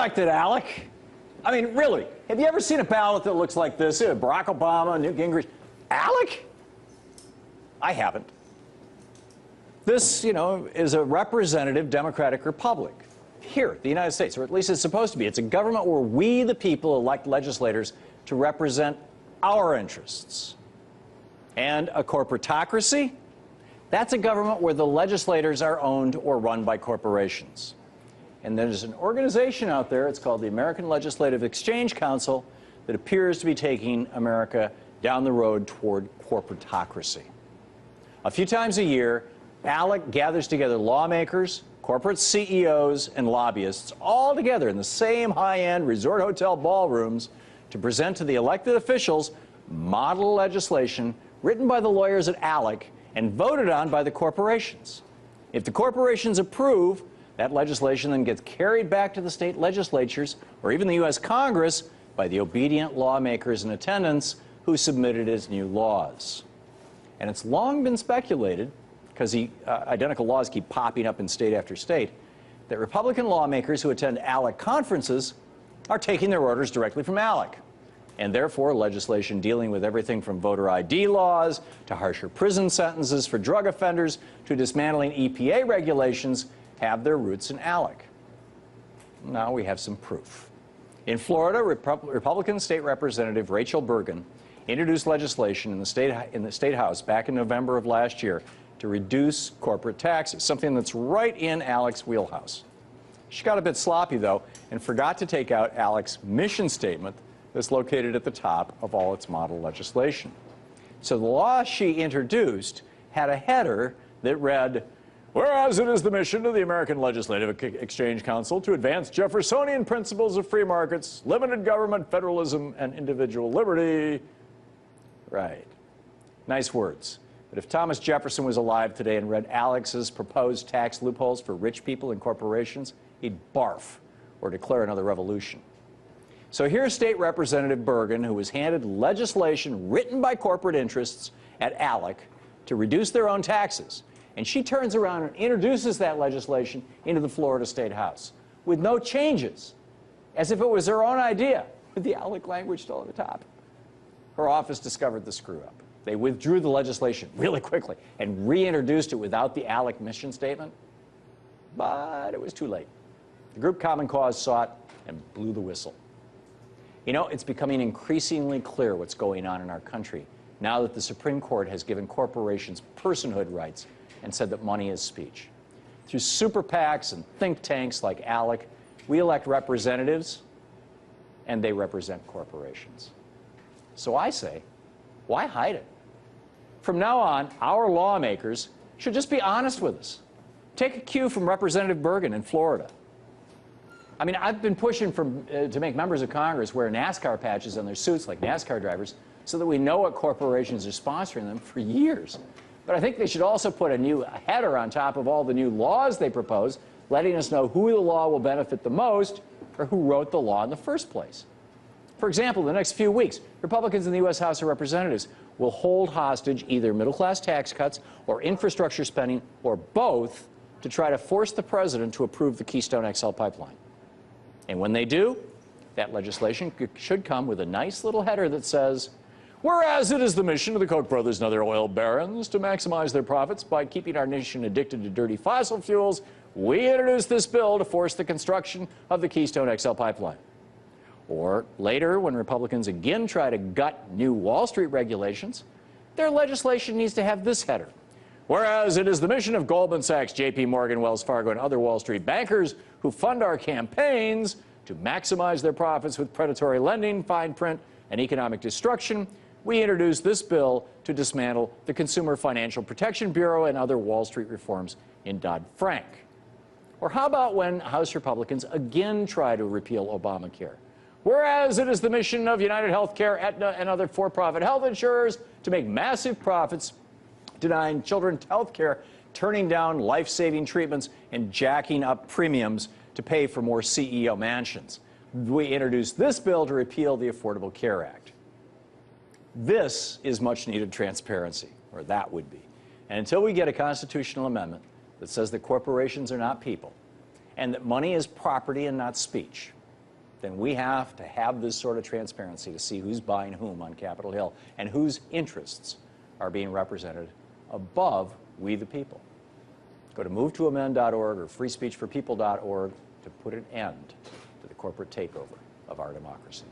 elected ALEC. I mean, really, have you ever seen a ballot that looks like this? Barack Obama, Newt Gingrich. ALEC? I haven't. This, is a representative democratic republic here, the United States, or at least it's supposed to be. It's a government where we, the people, elect legislators to represent our interests. And a corporatocracy? That's a government where the legislators are owned or run by corporations. And there's an organization out there, it's called the American Legislative Exchange Council, that appears to be taking America down the road toward corporatocracy. A few times a year, ALEC gathers together lawmakers, corporate CEOs, and lobbyists all together in the same high-end resort hotel ballrooms to present to the elected officials model legislation written by the lawyers at ALEC and voted on by the corporations. If the corporations approve, that legislation then gets carried back to the state legislatures or even the U.S. Congress by the obedient lawmakers in attendance who submitted as new laws. And it's long been speculated, because the identical laws keep popping up in state after state, that Republican lawmakers who attend ALEC conferences are taking their orders directly from ALEC. And therefore, legislation dealing with everything from voter ID laws to harsher prison sentences for drug offenders to dismantling EPA regulations have their roots in ALEC. Now we have some proof. In Florida, Republican State Representative Rachel Bergen introduced legislation in the State House back in November of last year to reduce corporate taxes, something that's right in ALEC's wheelhouse. She got a bit sloppy, though, and forgot to take out ALEC's mission statement that's located at the top of all its model legislation. So the law she introduced had a header that read, "Whereas it is the mission of the American Legislative Exchange Council to advance Jeffersonian principles of free markets, limited government, federalism, and individual liberty." Right. Nice words. But if Thomas Jefferson was alive today and read ALEC's proposed tax loopholes for rich people and corporations, he'd barf or declare another revolution. So here's State Representative Bergen, who was handed legislation written by corporate interests at ALEC to reduce their own taxes. And she turns around and introduces that legislation into the Florida State House with no changes, as if it was her own idea, with the ALEC language still at the top. Her office discovered the screw-up. They withdrew the legislation really quickly and reintroduced it without the ALEC mission statement. But it was too late. The group Common Cause saw it and blew the whistle. It's becoming increasingly clear what's going on in our country now that the Supreme Court has given corporations personhood rights and said that money is speech. Through super PACs and think tanks like ALEC, we elect representatives, and they represent corporations. So I say, why hide it? From now on, our lawmakers should just be honest with us. Take a cue from Representative Bergen in Florida. I mean, I've been pushing to make members of Congress wear NASCAR patches on their suits like NASCAR drivers so that we know what corporations are sponsoring them for years. But I think they should also put a new header on top of all the new laws they propose, letting us know who the law will benefit the most or who wrote the law in the first place. For example, in the next few weeks, Republicans in the U.S. House of Representatives will hold hostage either middle-class tax cuts or infrastructure spending or both to try to force the president to approve the Keystone XL pipeline. And when they do, that legislation should come with a nice little header that says, "Whereas it is the mission of the Koch brothers and other oil barons to maximize their profits by keeping our nation addicted to dirty fossil fuels, we introduce this bill to force the construction of the Keystone XL pipeline." Or later, when Republicans again try to gut new Wall Street regulations, their legislation needs to have this header. "Whereas it is the mission of Goldman Sachs, JP Morgan, Wells Fargo, and other Wall Street bankers who fund our campaigns to maximize their profits with predatory lending, fine print, and economic destruction, we introduce this bill to dismantle the Consumer Financial Protection Bureau and other Wall Street reforms in Dodd-Frank." Or how about when House Republicans again try to repeal Obamacare? "Whereas it is the mission of United Healthcare, Aetna, and other for-profit health insurers to make massive profits, denying children health care, turning down life-saving treatments, and jacking up premiums to pay for more CEO mansions. We introduced this bill to repeal the Affordable Care Act." This is much-needed transparency, or that would be. And until we get a constitutional amendment that says that corporations are not people and that money is property and not speech, then we have to have this sort of transparency to see who's buying whom on Capitol Hill and whose interests are being represented above we the people. Go to movetoamend.org or freespeechforpeople.org to put an end to the corporate takeover of our democracy.